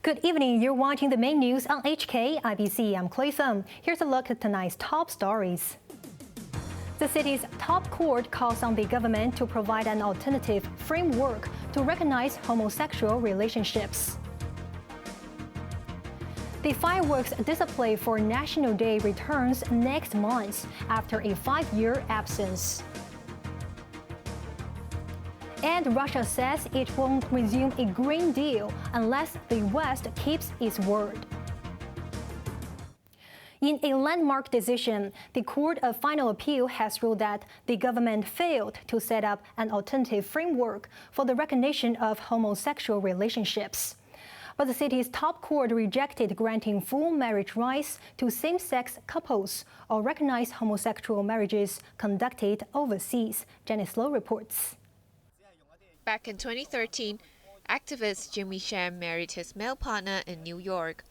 Good evening. You're watching the main news on HKIBC. I'm Chloe Feng. Here's a look at tonight's top stories. The city's top court calls on the government to provide an alternative framework to recognize homosexual relationships. The fireworks display for National Day returns next month after a 5-year absence. And Russia says it won't resume a Green Deal unless the West keeps its word. In a landmark decision, the Court of Final Appeal has ruled that the government failed to set up an alternative framework for the recognition of homosexual relationships. But the city's top court rejected granting full marriage rights to same-sex couples or recognize homosexual marriages conducted overseas. Janice Low reports. Back in 2013, activist Jimmy Sham married his male partner in New York.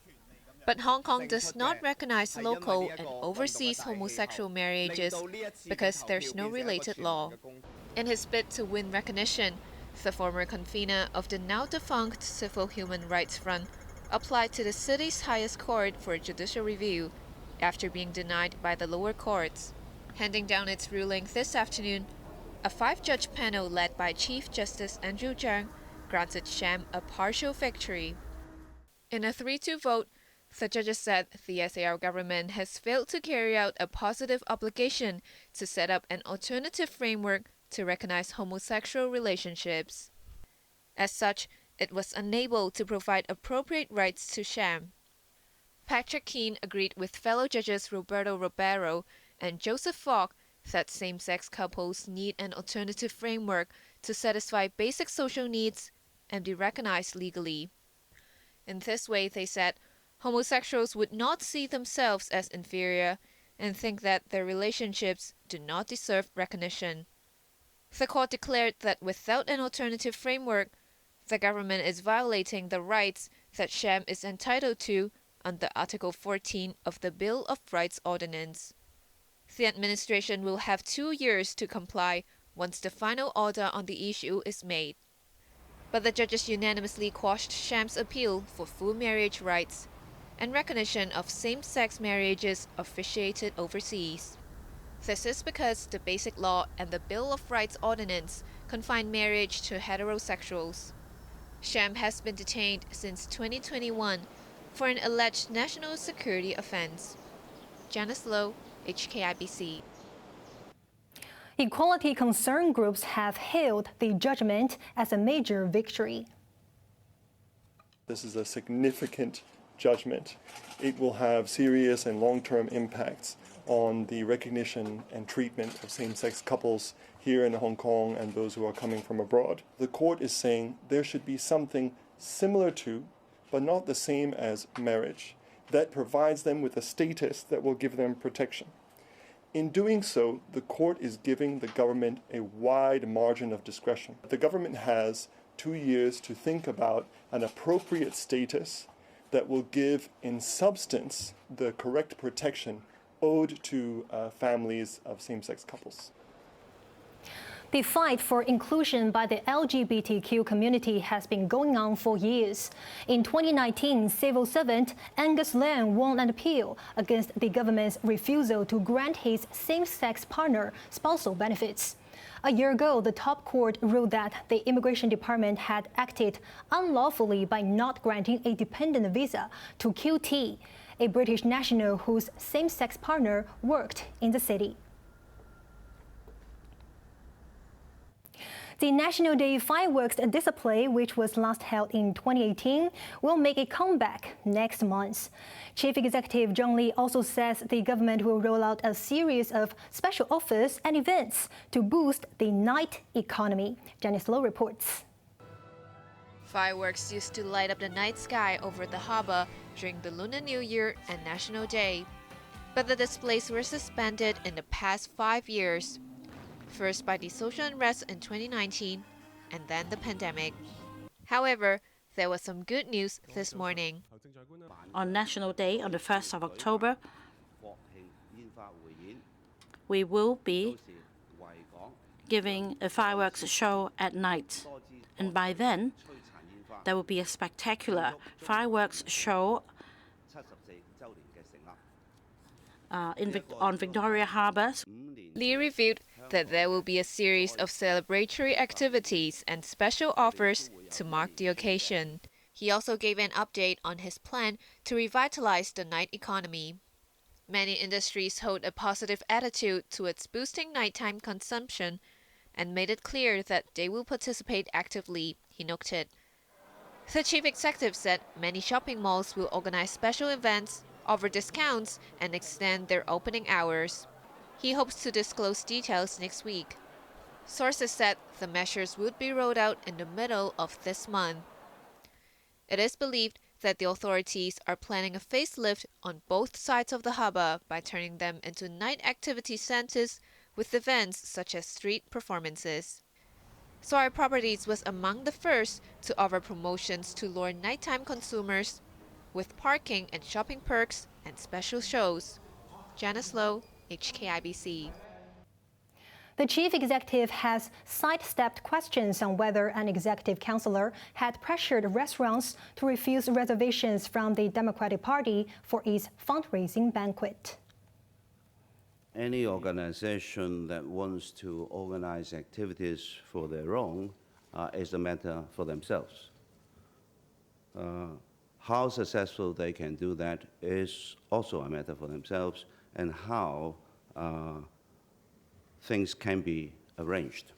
But Hong Kong does not recognize local and overseas homosexual marriages because there's no related law. In his bid to win recognition, the former convener of the now-defunct Civil Human Rights Front applied to the city's highest court for judicial review after being denied by the lower courts. Handing down its ruling this afternoon, a 5-judge panel led by Chief Justice Andrew Zhang granted Sham a partial victory. In a 3-2 vote, the judges said the SAR government has failed to carry out a positive obligation to set up an alternative framework to recognize homosexual relationships. As such, it was unable to provide appropriate rights to Sham. Patrick Keane agreed with fellow judges Roberto Ribeiro and Joseph Falk that same-sex couples need an alternative framework to satisfy basic social needs and be recognized legally. In this way, they said, homosexuals would not see themselves as inferior and think that their relationships do not deserve recognition. The court declared that without an alternative framework, the government is violating the rights that Sham is entitled to under Article 14 of the Bill of Rights Ordinance. The administration will have 2 years to comply once the final order on the issue is made. But the judges unanimously quashed Sham's appeal for full marriage rights and recognition of same-sex marriages officiated overseas. This is because the Basic Law and the Bill of Rights Ordinance confine marriage to heterosexuals. Sham has been detained since 2021 for an alleged national security offense. Janice Low, HKIBC. Equality concern groups have hailed the judgment as a major victory. This is a significant judgment. It will have serious and long-term impacts on the recognition and treatment of same-sex couples here in Hong Kong and those who are coming from abroad. The court is saying there should be something similar to, but not the same as, marriage that provides them with a status that will give them protection. In doing so, the court is giving the government a wide margin of discretion. The government has 2 years to think about an appropriate status that will give, in substance, the correct protection owed to families of same-sex couples. The fight for inclusion by the LGBTQ community has been going on for years. In 2019, civil servant Angus Lam won an appeal against the government's refusal to grant his same-sex partner spousal benefits. A year ago, the top court ruled that the Immigration Department had acted unlawfully by not granting a dependent visa to QT, a British national whose same-sex partner worked in the city. The National Day fireworks display, which was last held in 2018, will make a comeback next month. Chief Executive John Lee also says the government will roll out a series of special offers and events to boost the night economy. Janice Low reports. Fireworks used to light up the night sky over the harbour during the Lunar New Year and National Day. But the displays were suspended in the past 5 years. First by the social unrest in 2019, and then the pandemic. However, there was some good news this morning. On National Day, on the 1st of October, we will be giving a fireworks show at night. And by then, There will be a spectacular fireworks show on Victoria Harbour. Lee revealed that there will be a series of celebratory activities and special offers to mark the occasion. He also gave an update on his plan to revitalize the night economy. Many industries hold a positive attitude towards boosting nighttime consumption and made it clear that they will participate actively, he noted. The chief executive said many shopping malls will organize special events, offer discounts, and extend their opening hours. He hopes to disclose details next week. Sources said the measures would be rolled out in the middle of this month. It is believed that the authorities are planning a facelift on both sides of the harbour by turning them into night activity centres with events such as street performances. Swire Properties was among the first to offer promotions to lure nighttime consumers with parking and shopping perks and special shows. Janice Low, HKIBC. The chief executive has sidestepped questions on whether an executive councillor had pressured restaurants to refuse reservations from the Democratic Party for its fundraising banquet. Any organization that wants to organize activities for their own is a matter for themselves. How successful they can do that is also a matter for themselves, and how things can be arranged.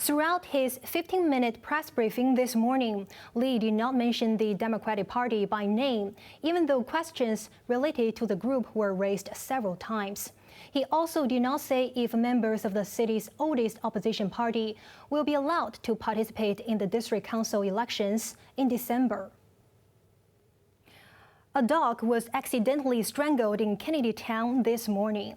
Throughout his 15-minute press briefing this morning, Lee did not mention the Democratic Party by name, even though questions related to the group were raised several times. He also did not say if members of the city's oldest opposition party will be allowed to participate in the district council elections in December. A dog was accidentally strangled in Kennedy Town this morning.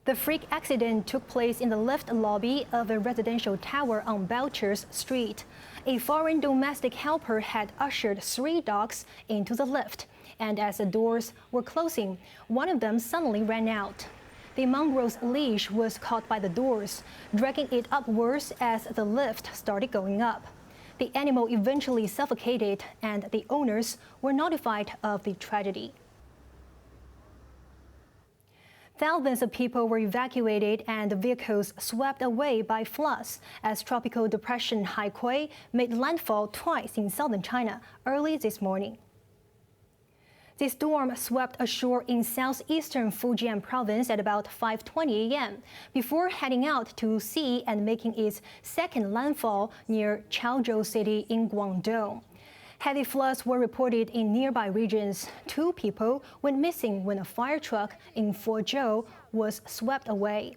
The freak accident took place in the lift lobby of a residential tower on Belchers Street. A foreign domestic helper had ushered 3 dogs into the lift, and as the doors were closing, one of them suddenly ran out. The mongrel's leash was caught by the doors, dragging it upwards as the lift started going up. The animal eventually suffocated, and the owners were notified of the tragedy. Thousands of people were evacuated and vehicles swept away by floods as tropical depression Haikui made landfall twice in southern China early this morning. The storm swept ashore in southeastern Fujian province at about 5:20 a.m. before heading out to sea and making its second landfall near Chaozhou City in Guangdong. Heavy floods were reported in nearby regions. 2 people went missing when a fire truck in Fuzhou was swept away.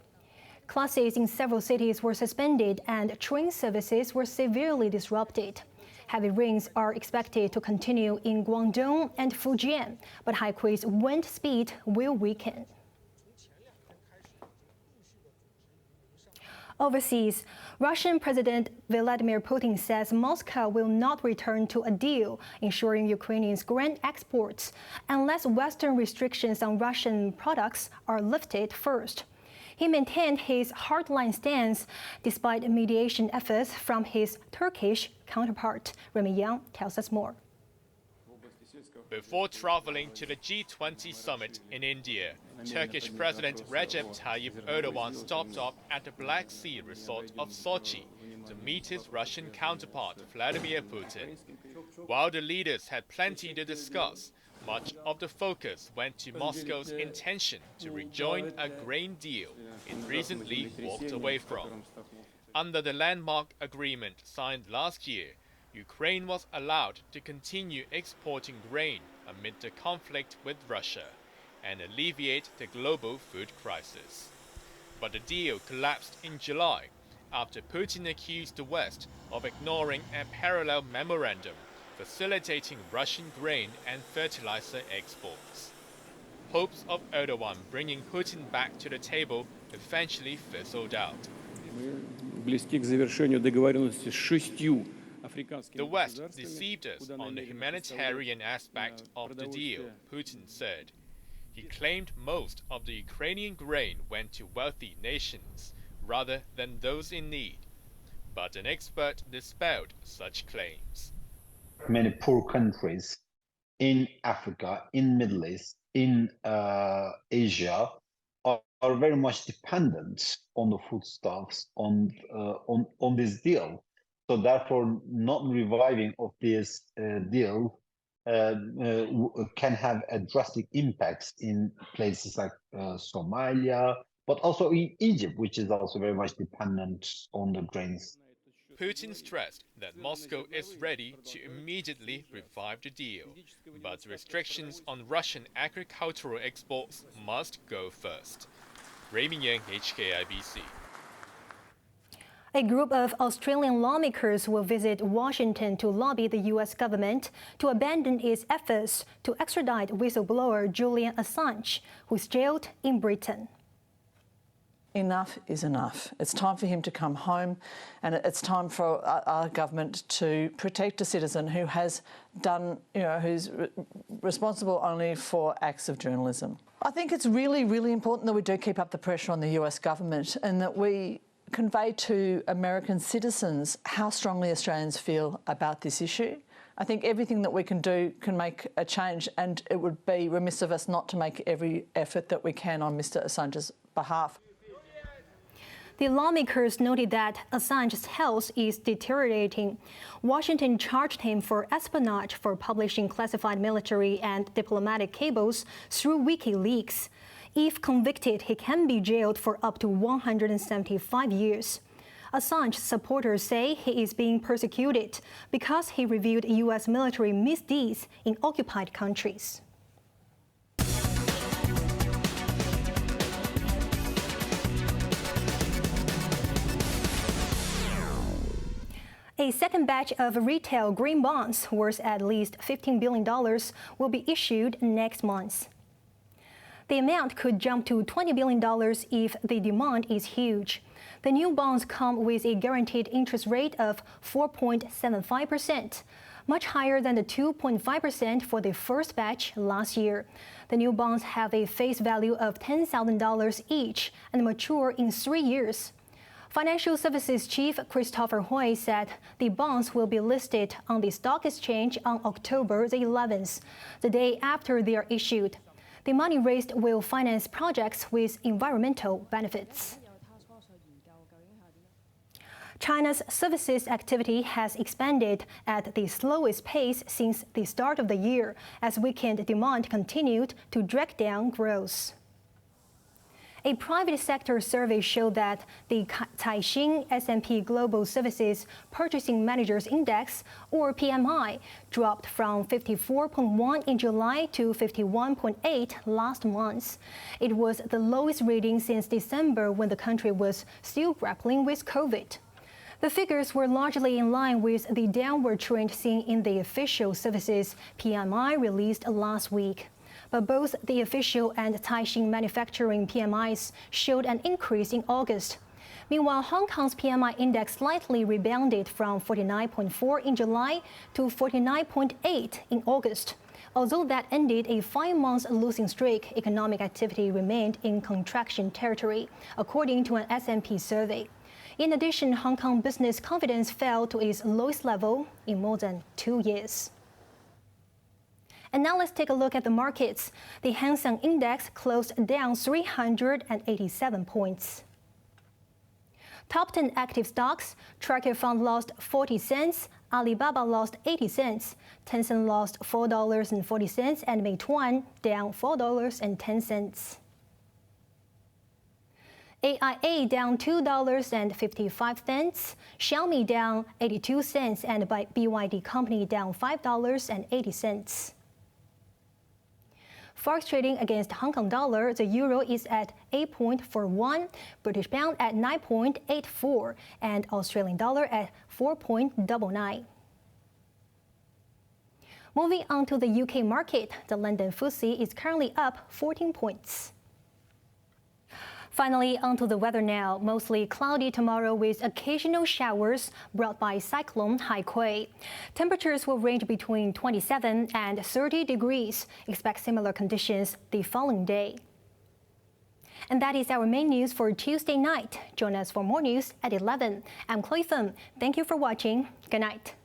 Classes in several cities were suspended and train services were severely disrupted. Heavy rains are expected to continue in Guangdong and Fujian, but Haikui's wind speed will weaken. Overseas, Russian President Vladimir Putin says Moscow will not return to a deal ensuring Ukrainians' grain exports unless Western restrictions on Russian products are lifted first. He maintained his hardline stance despite mediation efforts from his Turkish counterpart. Remy Yang tells us more. Before traveling to the G20 summit in India, Turkish President Recep Tayyip Erdogan stopped off at the Black Sea resort of Sochi to meet his Russian counterpart Vladimir Putin. While the leaders had plenty to discuss, much of the focus went to Moscow's intention to rejoin a grain deal it recently walked away from. Under the landmark agreement signed last year, Ukraine was allowed to continue exporting grain amid the conflict with Russia and alleviate the global food crisis. But the deal collapsed in July after Putin accused the West of ignoring a parallel memorandum facilitating Russian grain and fertilizer exports. Hopes of Erdogan bringing Putin back to the table eventually fizzled out. The West deceived us on the humanitarian aspect of the deal, Putin said. He claimed most of the Ukrainian grain went to wealthy nations rather than those in need. but an expert dispelled such claims. Many poor countries in Africa, in Middle East, in Asia are very much dependent on the foodstuffs on this deal. So therefore, not reviving of this deal can have a drastic impacts in places like Somalia, but also in Egypt, which is also very much dependent on the grains. Putin stressed that Moscow is ready to immediately revive the deal, but restrictions on Russian agricultural exports must go first. Raymond Yang, HKIBC. A group of Australian lawmakers will visit Washington to lobby the U.S. government to abandon its efforts to extradite whistleblower Julian Assange, who is jailed in Britain. Enough is enough. It's time for him to come home, and it's time for our government to protect a citizen who has done, who's responsible only for acts of journalism. I think it's really, really important that we do keep up the pressure on the US government and that we convey to American citizens how strongly Australians feel about this issue. I think everything that we can do can make a change, and it would be remiss of us not to make every effort that we can on Mr. Assange's behalf. The lawmakers noted that Assange's health is deteriorating. Washington charged him for espionage for publishing classified military and diplomatic cables through WikiLeaks. If convicted, he can be jailed for up to 175 years. Assange supporters say he is being persecuted because he revealed U.S. military misdeeds in occupied countries. A second batch of retail green bonds worth at least $15 billion will be issued next month. The amount could jump to $20 billion if the demand is huge. The new bonds come with a guaranteed interest rate of 4.75%, much higher than the 2.5% for the first batch last year. The new bonds have a face value of $10,000 each and mature in 3 years. Financial Services Chief Christopher Hui said the bonds will be listed on the stock exchange on October the 11th, the day after they are issued. The money raised will finance projects with environmental benefits. China's services activity has expanded at the slowest pace since the start of the year, as weakened demand continued to drag down growth. A private sector survey showed that the Caixin S&P Global Services Purchasing Managers Index, or PMI, dropped from 54.1 in July to 51.8 last month. It was the lowest reading since December, when the country was still grappling with COVID. The figures were largely in line with the downward trend seen in the official services PMI released last week. But both the official and Caixin manufacturing PMIs showed an increase in August. Meanwhile, Hong Kong's PMI index slightly rebounded from 49.4 in July to 49.8 in August. Although that ended a 5-month losing streak, economic activity remained in contraction territory, according to an S&P survey. In addition, Hong Kong business confidence fell to its lowest level in more than 2 years. And now let's take a look at the markets. The Hang Seng Index closed down 387 points. Top 10 active stocks: Tracker Fund lost 40 cents, Alibaba lost 80 cents, Tencent lost $4.40, and Meituan down $4.10. AIA down $2.55, Xiaomi down 82 cents, and BYD Company down $5.80. Forex trading against Hong Kong dollar, the euro is at 8.41, British pound at 9.84, and Australian dollar at 4.99. Moving on to the UK market, the London FTSE is currently up 14 points. Finally, onto the weather now. Mostly cloudy tomorrow with occasional showers brought by Cyclone Haikui. Temperatures will range between 27 and 30 degrees. Expect similar conditions the following day. And that is our main news for Tuesday night. Join us for more news at 11. I'm Chloe Feng. Thank you for watching. Good night.